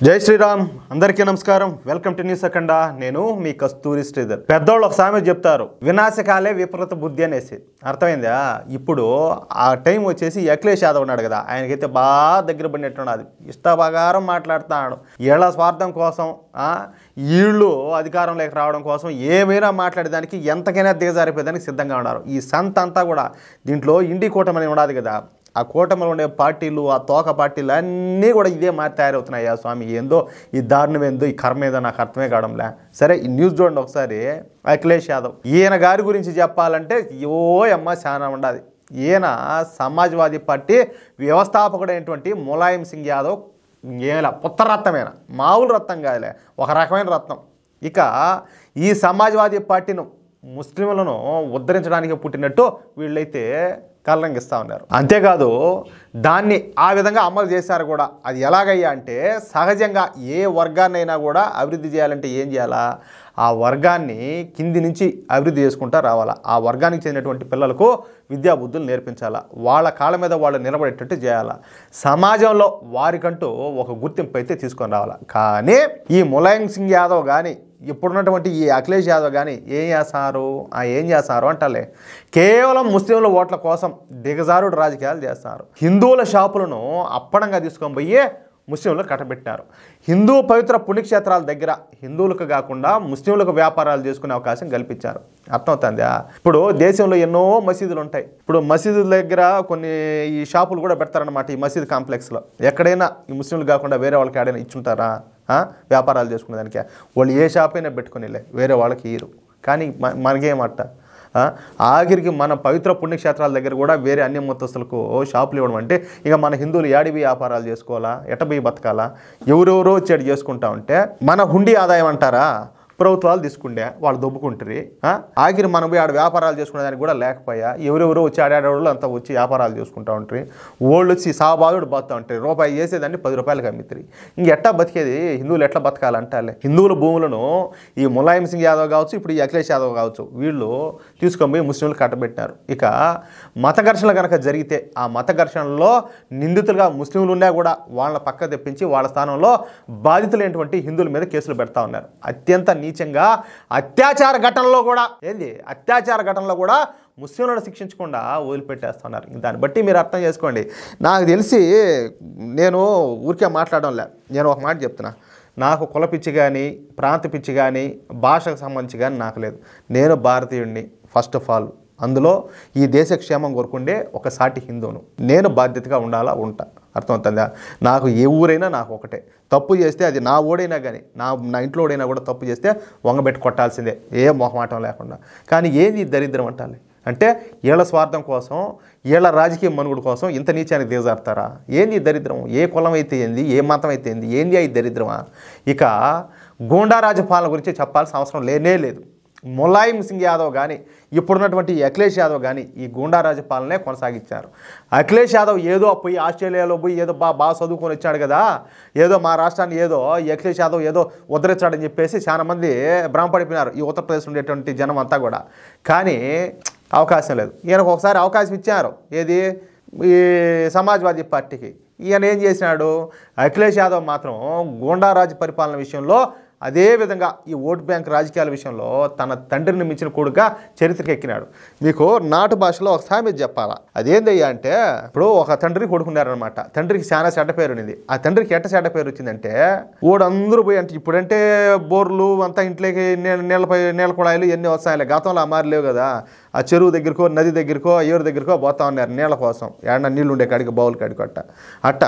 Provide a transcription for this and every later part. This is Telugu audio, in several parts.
జై శ్రీరామ్ అందరికీ నమస్కారం వెల్కమ్ టు న్యూస్ అఖండ నేను మీ కస్తూరి శ్రీధర్ పెద్దోళ్ళు ఒక సామెత చెప్తారు వినాశకాలే విపరీత బుద్ధి అనేసి అర్థమైందా ఇప్పుడు ఆ టైం వచ్చేసి అఖిలేష్ యాదవ్ ఉన్నాడు కదా ఆయనకైతే బాగా దగ్గర పడినట్టున్నది ఇష్టప్రకారం మాట్లాడుతున్నాడు ఏళ్ల స్వార్థం కోసం వీళ్ళు అధికారంలోకి రావడం కోసం ఏమైనా మాట్లాడేదానికి ఎంతకైనా దిగజారిపోయేదానికి సిద్ధంగా ఉన్నారు ఈ సంత అంతా కూడా దీంట్లో ఇండి కూటమి అని ఉన్నది కదా ఆ కూటమిలో ఉండే పార్టీలు ఆ తోక పార్టీలు అన్నీ కూడా ఇదే మారి తయారవుతున్నాయి స్వామి ఏందో ఈ దారుణం ఏందో ఈ కర్మ ఏదో నాకు అర్థమే కావడంలే సరే ఈ న్యూస్ చూడండి ఒకసారి అఖిలేష్ యాదవ్ ఈయన గారి గురించి చెప్పాలంటే అమ్మ చాలా ఉండాలి ఈయన సమాజ్వాదీ పార్టీ వ్యవస్థాపకుడైనటువంటి ములాయం సింగ్ యాదవ్ ఏలా పుత్ర రత్నమేనా మామూలు రత్నం కాదులే ఒక రకమైన రత్నం ఇక ఈ సమాజ్వాదీ పార్టీను ముస్లింలను ఉద్ధరించడానికి పుట్టినట్టు వీళ్ళైతే కళ్ళంగిస్తూ ఉన్నారు అంతేకాదు దాన్ని ఆ విధంగా అమలు చేశారు కూడా అది ఎలాగయ్యా అంటే సహజంగా ఏ వర్గాన్నైనా కూడా అభివృద్ధి చేయాలంటే ఏం చేయాలా ఆ వర్గాన్ని కింది నుంచి అభివృద్ధి చేసుకుంటూ రావాలా ఆ వర్గానికి చెందినటువంటి పిల్లలకు విద్యాబుద్ధులు నేర్పించాలా వాళ్ళ కాళ్ళ మీద వాళ్ళు నిలబడేటట్టు చేయాలా సమాజంలో వారికంటూ ఒక గుర్తింపు అయితే తీసుకొని రావాలా కానీ ఈ ములాయం సింగ్ యాదవ్ కానీ ఇప్పుడున్నటువంటి ఈ అఖిలేష్ యాదవ్ కానీ ఏం చేస్తారు అంటాలే కేవలం ముస్లింల ఓట్ల కోసం దిగజారుడు రాజకీయాలు చేస్తున్నారు హిందువుల షాపులను అప్పడంగా తీసుకొని పోయి ముస్లింలకు కట్టబెట్టారు హిందూ పవిత్ర పుణ్యక్షేత్రాల దగ్గర హిందువులకు కాకుండా ముస్లింలకు వ్యాపారాలు చేసుకునే అవకాశం కల్పించారు అర్థమవుతుందా ఇప్పుడు దేశంలో ఎన్నో మసీదులు ఉంటాయి ఇప్పుడు మసీదుల దగ్గర కొన్ని ఈ షాపులు కూడా పెడతారనమాట ఈ మసీద్ కాంప్లెక్స్లో ఎక్కడైనా ఈ ముస్లింలు కాకుండా వేరే వాళ్ళకి ఆడైనా ఇచ్చుంటారా వ్యాపారాలు చేసుకునే దానికి వాళ్ళు ఏ షాప్ అయినా పెట్టుకునిలే వేరే వాళ్ళకి ఇయ్యరు కానీ మనకేమట్ట ఆఖరికి మన పవిత్ర పుణ్యక్షేత్రాల దగ్గర కూడా వేరే అన్య మతస్థులకు షాపులు ఇవ్వడం అంటే ఇక మన హిందువులు యాడివి వ్యాపారాలు చేసుకోవాలా ఎటబోయి బతకాలా ఎవరెవరో వచ్చేటి చేసుకుంటా ఉంటే మన హుండీ ఆదాయం అంటారా ప్రభుత్వాలు తీసుకుండే వాళ్ళు దొబ్బుకుంటారు ఆఖరి మనం పోయి ఆడ వ్యాపారాలు చేసుకునేదానికి కూడా లేకపోయా ఎవరెవరో వచ్చి ఆడేవాళ్ళు అంతా వచ్చి వ్యాపారాలు చేసుకుంటూ ఉంటారు వాళ్ళు వచ్చి సాబాదుడు బతుకుతూ ఉంటారు రూపాయి చేసేదాన్ని 10 రూపాయలకి అమ్మితారు ఎట్టా బతికేది హిందువులు ఎట్లా బతకాలంటే హిందువుల భూములను ఈ ములాయం సింగ్ యాదవ్ కావచ్చు ఇప్పుడు ఈ అఖిలేష్ యాదవ్ కావచ్చు వీళ్ళు తీసుకొని పోయి ముస్లింలు కట్టబెట్టారు ఇక మత ఘర్షణలు కనుక జరిగితే ఆ మత ఘర్షణలో నిందితులుగా ముస్లింలు ఉన్నా కూడా వాళ్ళ పక్క తెప్పించి వాళ్ళ స్థానంలో బాధితులైనటువంటి హిందువుల మీద కేసులు పెడతా ఉన్నారు అత్యంత నీచంగా అత్యాచార ఘటనలో కూడా ముస్లింలను శిక్షించకుండా వదిలిపెట్టేస్తున్నారు దాన్ని బట్టి మీరు అర్థం చేసుకోండి నాకు తెలిసి నేను ఊరికే మాట్లాడడంలే నేను ఒక మాట చెప్తున్నా నాకు కుల పిచ్చి కానీ ప్రాంత పిచ్చి కానీ భాషకు సంబంధించి కానీ నాకు లేదు నేను భారతీయుడిని ఫస్ట్ ఆఫ్ ఆల్ అందులో ఈ దేశ క్షేమం కోరుకుండే ఒక సాటి హిందువును నేను బాధ్యతగా ఉంటా అర్థమవుతుందా నాకు ఏ ఊరైనా నాకు ఒకటే తప్పు చేస్తే అది నా ఓడైనా కానీ నా ఇంట్లో ఓడైనా కూడా తప్పు చేస్తే వంగబెట్టి కొట్టాల్సిందే ఏ మొహమాటం లేకుండా కానీ ఏంది దరిద్రం అంటే ఏళ్ల స్వార్థం కోసం ఏళ్ల రాజకీయ మనుగుడు కోసం ఇంత నీచానికి దిగజారుతారా ఏంది దరిద్రం ఏ కులం అయితే ఏంది ఏ మతం అయితే ఏంది ఈ దరిద్రమా ఇక గూండారాజు పాలన గురించి చెప్పాల్సిన అవసరం లేదు ములాయం సింగ్ యాదవ్ కానీ ఇప్పుడున్నటువంటి అఖిలేష్ యాదవ్ కానీ ఈ గూండారాజు పాలనే కొనసాగించారు అఖిలేష్ యాదవ్ ఏదో పోయి ఆస్ట్రేలియాలో పోయి ఏదో బాగా చదువుకొని వచ్చాడు కదా ఏదో మా రాష్ట్రాన్ని ఏదో అఖిలేష్ యాదవ్ ఏదో ఉద్ధరించాడని చెప్పేసి చాలా మంది భ్రమపడిపోయినారు ఈ ఉత్తరప్రదేశ్ ఉండేటువంటి జనం అంతా కూడా కానీ అవకాశం లేదు ఈయనకు ఒకసారి అవకాశం ఇచ్చారు ఏది ఈ సమాజ్వాదీ పార్టీకి ఈయన ఏం చేసినాడు అఖిలేష్ యాదవ్ మాత్రం గూండారాజు పరిపాలన విషయంలో అదేవిధంగా ఈ ఓటు బ్యాంక్ రాజకీయాల విషయంలో తన తండ్రిని మించిన కొడుకుగా చరిత్రకి ఎక్కినాడు మీకు నాటు భాషలో ఒక సామెత చెప్పాలా అదేందయ్యా అంటే ఇప్పుడు ఒక తండ్రి కొడుకున్నారనమాట తండ్రికి చాలా చెడ్డ పేరు ఉంది ఆ తండ్రికి ఎట్ట చెడ్డ పేరు వచ్చిందంటే అందరూ పోయి అంటే ఇప్పుడంటే బోర్లు అంతా ఇంట్లోకి నీళ్ళ కుళాయిలు ఎన్ని వస్తాయిలే గతంలో ఆ మారి లేవు కదా ఆ చెరువు దగ్గరకో నది దగ్గరకో ఏరు దగ్గరకో పోతా ఉన్నారు నీళ్ళ కోసం ఏడన్నా నీళ్ళు ఉండే కాడికి బౌల్ కాడికి అట్ట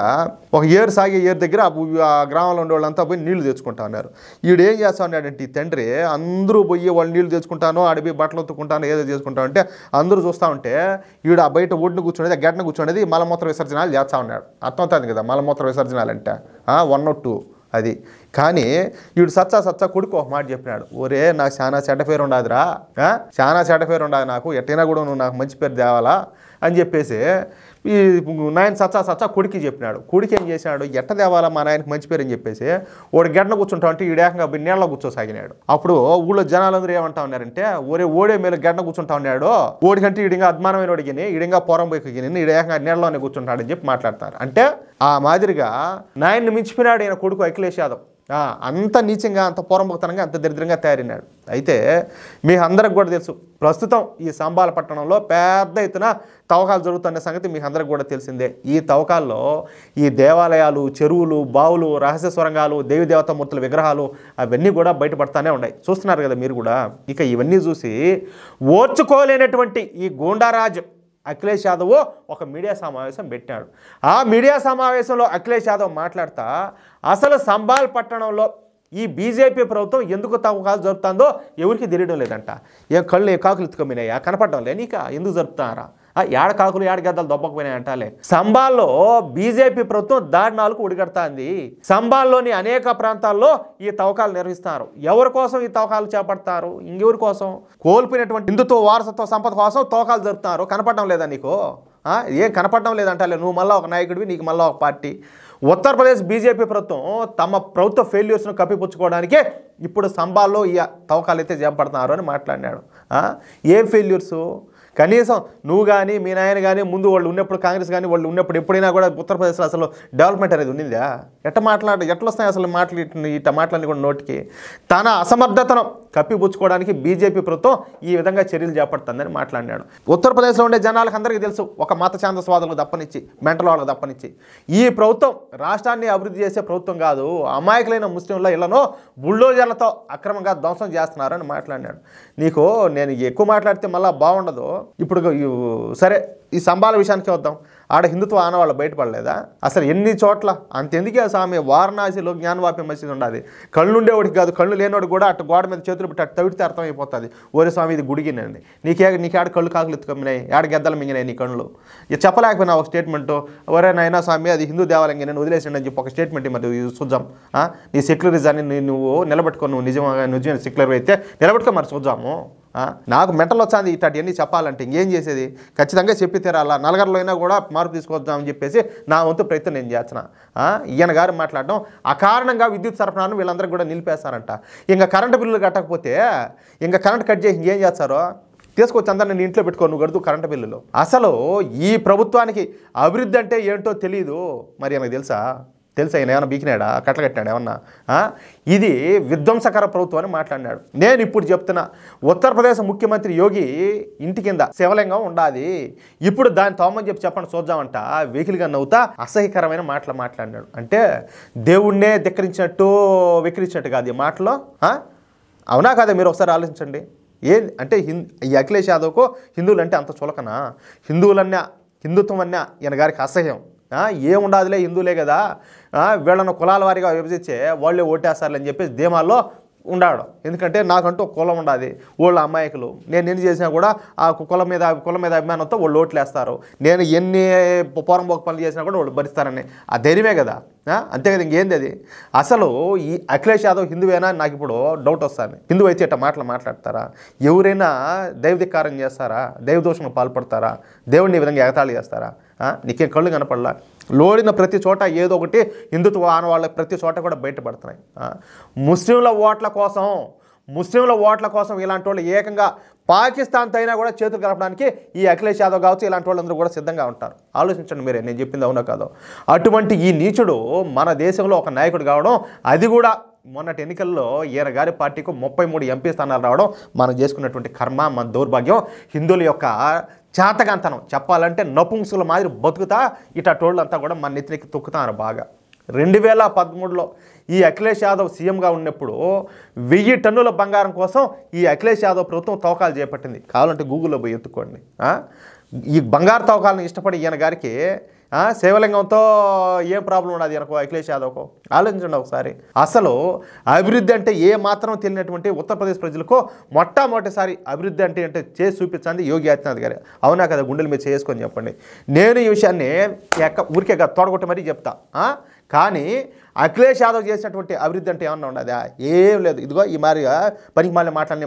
ఒక ఏరు సాగే ఏరు దగ్గర ఆ గ్రామంలో ఉండే వాళ్ళంతా పోయి నీళ్లు తెచ్చుకుంటా ఉన్నారు ఈడేం చేస్తా ఉన్నాడంటే ఈ తండ్రి అందరూ పోయి వాళ్ళు నీళ్ళు తెచ్చుకుంటాను ఆడిపోయి బట్టలు ఉత్తుకుంటాను ఏదో చేసుకుంటా ఉంటే అందరూ చూస్తూ ఉంటే ఈడు ఆ బయట ఒడ్డును కూర్చునేది గడ్డను కూర్చునేది మలమూత్ర విసర్జనాలు చేస్తూ ఉన్నాడు అర్థమవుతుంది కదా మలమూత్ర విసర్జనాలు అంటే 102 అది కానీ వీడు సచ్చా కొడుకు ఒక మాట చెప్పినాడు ఒరే నాకు చాలా చెడ్డ పేరు ఉండదురా నాకు ఎట్టైనా కూడా నువ్వు నాకు మంచి పేరు తేవాలా అని చెప్పేసి ఈ నాయన సచ్చా కొడుకు చెప్పినాడు. కొడుకు ఏం చేసినాడు, ఎట్ట దేవాలా మా నాయనకి మంచి పేరు అని చెప్పేసి ఓడి గడ్డ కూర్చుంటా అంటే ఈడేకంగా నీళ్ళలో కూర్చోసాగినాడు. అప్పుడు ఊళ్ళో జనాలందరూ ఏమంటా ఉన్నారంటే, ఓడే మేలు గడ్డ కూర్చుంటా ఉన్నాడు, ఓడికంటే ఈడింగా అద్మానమైన వాడికి ఈడింగా పొరం పోయికి ఈడేకంగా నీళ్ళలోనే కూర్చుంటాడని చెప్పి మాట్లాడతారు. అంటే ఆ మాదిరిగా నాయన్ని మించిపోయినాడు ఈయన కొడుకు అఖిలేష్ యాదవ్. అంత నీచంగా, అంత పోరంబోతనంగా, అంత దరిద్రంగా తయారైనాడు. అయితే మీ అందరికి కూడా తెలుసు, ప్రస్తుతం ఈ సంబాల పట్టణంలో పెద్ద ఎత్తున తవ్వకాలు జరుగుతున్న సంగతి మీకు అందరికి కూడా తెలిసిందే. ఈ తవ్వకాల్లో ఈ దేవాలయాలు, చెరువులు, బావులు, రహస్య సొరంగాలు, దేవి దేవతామూర్తుల విగ్రహాలు అవన్నీ కూడా బయటపడతానే ఉన్నాయి. చూస్తున్నారు కదా మీరు కూడా. ఇక ఇవన్నీ చూసి ఓర్చుకోలేనటువంటి ఈ గూండారాజ్ అఖిలేష్ యాదవ్ ఒక మీడియా సమావేశం పెట్టాడు. ఆ మీడియా సమావేశంలో అఖిలేష్ యాదవ్ మాట్లాడుతూ అసలు సంబాల్ పట్టణంలో ఈ బీజేపీ ప్రభుత్వం ఎందుకు తవ్వకాలు జరుపుతుందో ఎవరికి తెలియడం లేదంట. ఏ కళ్ళు ఏ కాకులు ఎత్తుకొమినాయా, కనపడడం లే నీక, ఎందుకు జరుపుతారా, ఏడ కాకులు ఏడ గద్దలు దొబ్బకపోయినాయి అంటాలే. సంబాల్లో బీజేపీ ప్రభుత్వం దారుణాలకు ఉడిగడుతుంది. సంబాల్లోని అనేక ప్రాంతాల్లో ఈ తవ్వకాలు నిర్వహిస్తున్నారు. ఎవరి కోసం ఈ తవ్వకాలు చేపడతారు, ఇంకెవరి కోసం? కోల్పోయినటువంటి హిందుత్వ వారసత్వ సంపద కోసం తవ్వకాలు జరుపుతున్నారు. కనపడడం లేదా నీకు? ఏం కనపడడం లేదంటాలే. నువ్వు మళ్ళీ ఒక నాయకుడివి, నీకు మళ్ళీ ఒక పార్టీ. ఉత్తరప్రదేశ్ బీజేపీ ప్రభుత్వం తమ ప్రభుత్వ ఫెయిల్యూర్స్ను కప్పిపుచ్చుకోవడానికే ఇప్పుడు సంబాల్లో ఈ తవ్వకాలు అయితే చేపడుతున్నారు అని మాట్లాడినాడు. ఏం ఫెయిల్యూర్సు? కనీసం నువ్వు కానీ మీ నాయన కానీ ముందు వాళ్ళు ఉన్నప్పుడు, కాంగ్రెస్ కానీ వాళ్ళు ఉన్నప్పుడు ఎప్పుడైనా కూడా ఉత్తరప్రదేశ్లో అసలు డెవలప్మెంట్ అనేది ఉండిందా? ఎట్లా వస్తాయి అసలు మాటలన్నీ కూడా నోటికి? తన అసమర్థతను కప్పిపుచ్చుకోవడానికి బీజేపీ ప్రభుత్వం ఈ విధంగా చర్యలు చేపడుతుందని మాట్లాడినాడు. ఉత్తరప్రదేశ్లో ఉండే జనాలకు అందరికీ తెలుసు, ఒక మత ఛాందస్వాదులకు తప్పనిచ్చి, మెంటల్ వాళ్ళకు తప్పనిచ్చి ఈ ప్రభుత్వం రాష్ట్రాన్ని అభివృద్ధి చేసే ప్రభుత్వం కాదు. అమాయకులైన ముస్లింల ఇళ్లను బుల్డోజర్లతో అక్రమంగా ధ్వంసం చేస్తున్నారని మాట్లాడినాడు. నీకు నేను ఎక్కువ మాట్లాడితే మళ్ళీ బాగుండదు. ఇప్పుడు సరే, ఈ సంబాల విషయానికి వద్దాం. ఆడ హిందుత్వ ఆనవాళ్ళు బయటపడలేదా? అసలు ఎన్ని చోట్ల అంతెందుకే స్వామి, వారణాసిలో జ్ఞానవాపి మసీదు ఉండాలి. కళ్ళు ఉండేవాడికి కాదు, కళ్ళు లేనివాడు కూడా అటు గోడ మీద చేతులు పెట్టి అటు తవిడితే అర్థమైపోతుంది, ఓరే స్వామి ఇది గుడిగినండి. నీకేడ కళ్ళు కాకులు ఎత్తుకమ్మినాయి, ఏడ గెద్దలు మింగినాయి నీ కళ్ళు. చెప్పలేకపోయినా ఒక స్టేట్మెంటు, ఒరే నాయనా స్వామి అది హిందూ దేవాలయం, నేను వదిలేసిండి అని చెప్పి ఒక స్టేట్మెంట్ మరి చూద్దాం. నీ సెక్యులరిజాన్ని నువ్వు నిలబెట్టుకో, నువ్వు నిజమైన సెక్యులర్ అయితే నిలబెట్టుకో, మరి చూద్దాము. నాకు మెంటల్ వచ్చింది ఇట్లాంటివన్నీ చెప్పాలంటే. ఇంకేం చేసేది? ఖచ్చితంగా చెప్పి తీరాలా. నలుగురిలో అయినా కూడా మార్పు తీసుకొద్దామని చెప్పేసి నా వంతు ప్రయత్నం నేను చేస్తున్నా. ఈయన గారు మాట్లాడడం అకారణంగా విద్యుత్ సరఫరాను వీళ్ళందరికీ కూడా నిలిపేస్తారంట. ఇంకా కరెంటు బిల్లులు కట్టకపోతే ఇంకా కరెంట్ కట్ చేసి ఇంకేం చేస్తారో తీసుకొచ్చి అందరిని నేను ఇంట్లో పెట్టుకో, నువ్వు కడుతూ కరెంటు బిల్లులు. అసలు ఈ ప్రభుత్వానికి అభివృద్ధి అంటే ఏంటో తెలియదు. మరి నాకు తెలుసా ఆయన ఏమన్నా బీకినాడా, కట్టగట్టినాడు ఏమన్నా? ఇది విధ్వంసకర ప్రభుత్వం అని మాట్లాడినాడు. నేను ఇప్పుడు చెప్తున్నా, ఉత్తరప్రదేశ్ ముఖ్యమంత్రి యోగి ఇంటి కింద శివలింగం ఉండాలి, ఇప్పుడు దాన్ని తోమని చెప్పండి చూద్దామంట. వెకిలిగా నవ్వుతా అసహ్యకరమైన మాటలు మాట్లాడినాడు. అంటే దేవుణ్ణే ధిక్కరించినట్టు వెకిరించినట్టు కాదు ఈ మాటలో. అవునా కాదా? మీరు ఒకసారి ఆలోచించండి. అంటే ఈ అఖిలేష్ యాదవ్కు హిందువులు అంటే అంత చులకనా? హిందుత్వం అన్నా ఈయన గారికి అసహ్యం. ఏముండదులే, హిందువులే కదా, వీళ్ళను కులాల వారిగా విభజించే వాళ్ళే ఓటేస్తారని చెప్పేసి ధీమాల్లో ఉండాడు. ఎందుకంటే నాకంటూ ఒక కులం ఉండాలి, వాళ్ళు అమాయకులు, నేను ఎన్ని చేసినా కూడా ఆ కులం మీద అభిమానంతో వాళ్ళు ఓట్లు వేస్తారు, నేను ఎన్ని పోరంబోక పనులు చేసినా కూడా వాళ్ళు భరిస్తారని ఆ ధైర్యమే కదా. అంతే కదా, ఇంకేంది అది? అసలు ఈ అఖిలేష్ యాదవ్ హిందువేనా నాకు ఇప్పుడు డౌట్ వస్తుంది. హిందువు అయితే ఇట్లా మాట్లాడతారా? ఎవరైనా దైవధిక్కారం చేస్తారా? దైవదోషంలో పాల్పడతారా? దేవుడిని ఈ విధంగా ఎగతాళి చేస్తారా? నీకేం కళ్ళు కనపడలా? లోడిన ప్రతి చోట ఏదో ఒకటి హిందుత్వ ఆనవాళ్ళ ప్రతి చోట కూడా బయటపడుతున్నాయి. ముస్లింల ఓట్ల కోసం ఇలాంటి వాళ్ళు ఏకంగా పాకిస్తాన్తో అయినా కూడా చేతులు కలపడానికి ఈ అఖిలేష్ యాదవ్ కావచ్చు ఇలాంటి వాళ్ళందరూ కూడా సిద్ధంగా ఉంటారు. ఆలోచించండి మీరే, నేను చెప్పింది అవునా కాదో. అటువంటి ఈ నీచుడు మన దేశంలో ఒక నాయకుడు కావడం, అది కూడా మొన్నటి ఎన్నికల్లో ఈయన గారి పార్టీకు 33 ఎంపీ స్థానాలు రావడం మనం చేసుకున్నటువంటి కర్మ, మన దౌర్భాగ్యం. హిందువుల యొక్క చేతగాంతనం చెప్పాలంటే నపుంసుల మాదిరి బతుకుతా ఇటోళ్ళంతా కూడా మన నెత్తికి తొక్కుతారు బాగా. 2013లో ఈ అఖిలేష్ యాదవ్ సీఎంగా ఉన్నప్పుడు 1000 టన్నుల బంగారం కోసం ఈ అఖిలేష్ యాదవ్ ప్రభుత్వం తవ్వకాలు చేపట్టింది. కావాలంటే గూగుల్లో పోయి ఎత్తుకోండి. ఈ బంగారు తవ్వకాలను ఇష్టపడి ఈయన గారికి శివలింగంతో ఏం ప్రాబ్లం ఉండదు ఈయనకు, అఖిలేష్ యాదవ్కు. ఆలోచించండి ఒకసారి. అసలు అభివృద్ధి అంటే ఏ మాత్రం తెలియనటువంటి ఉత్తరప్రదేశ్ ప్రజలకు మొట్టమొదటిసారి అభివృద్ధి అంటే చేసి చూపించండి యోగి ఆదిత్యనాథ్ గారు. అవునా కదా? గుండెలు మీద చేసుకొని చెప్పండి. నేను ఈ విషయాన్ని ఊరికే తోడగొట్టి మరీ చెప్తా. కానీ అఖిలేష్ యాదవ్ చేసినటువంటి అభివృద్ధి అంటే ఏమన్నా ఉండదా? ఏం లేదు. ఇదిగో ఈ మాదిరిగా పనికి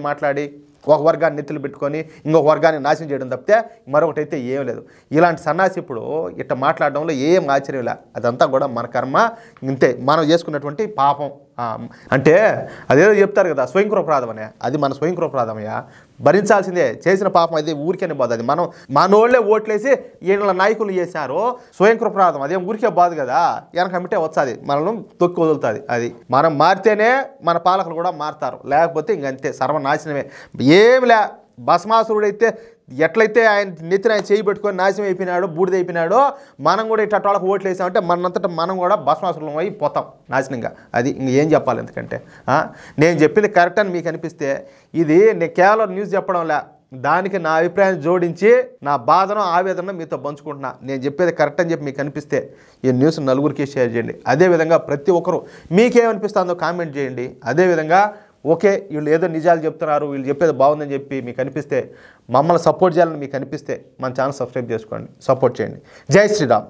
మాట్లాడి ఒక వర్గాన్ని నెత్తులు పెట్టుకొని ఇంకొక వర్గాన్ని నాశనం చేయడం తప్పితే మరొకటి అయితే ఏం లేదు. ఇలాంటి సన్నాసి ఇప్పుడు ఇట్లా మాట్లాడడంలో ఏం ఆశ్చర్యం లే. అదంతా కూడా మన కర్మ, ఇంతే మనం చేసుకున్నటువంటి పాపం. అంటే అదేదో చెప్తారు కదా స్వయంకృపరాధం అనే, అది మన స్వయంకృపరాధమయ్యా, భరించాల్సిందే. చేసిన పాపం అది ఊరికేనే బాధ. అది మనం మనోళ్ళే ఓట్లేసి వీళ్ళ నాయకులు చేశారు స్వయంకృపరాధం, అదేం ఊరికే బాధ కదా, వెనకమిటే వచ్చాది మనల్ని తొక్కి వదులుతుంది. అది మనం మారితేనే మన పాలకులు కూడా మారుతారు, లేకపోతే ఇంకంతే సర్వనాశనమే. ఏమి లే, భస్మాసురుడైతే ఎట్లయితే ఆయన నెత్తిన ఆయన చేయి పెట్టుకొని నాశనం అయిపోయినాడో బూడిదైపోయినాడో, మనం కూడా ఇట్లా వాళ్ళకి ఓట్లు వేసామంటే మనంతటా మనం కూడా భస్మాసురులం అయిపోతాం నాశనంగా. అది ఇంక ఏం చెప్పాలి. ఎందుకంటే నేను చెప్పింది కరెక్ట్ అని మీకు అనిపిస్తే, ఇది నేను కేవలం న్యూస్ చెప్పడంలే, దానికి నా అభిప్రాయాన్ని జోడించి నా బాధను ఆవేదనను మీతో పంచుకుంటున్నా. నేను చెప్పేది కరెక్ట్ అని చెప్పి మీకు అనిపిస్తే ఈ న్యూస్ నలుగురికి షేర్ చేయండి. అదేవిధంగా ప్రతి ఒక్కరు మీకేమనిపిస్తుందో కామెంట్ చేయండి. అదేవిధంగా ఓకే వీళ్ళు ఏదో నిజాలు చెప్తున్నారు, వీళ్ళు చెప్పేది బాగుందని చెప్పి మీకు అనిపిస్తే, మమ్మల్ని సపోర్ట్ చేయాలని మీకు అనిపిస్తే మన ఛానల్ సబ్స్క్రైబ్ చేసుకోండి, సపోర్ట్ చేయండి. జై శ్రీరామ్.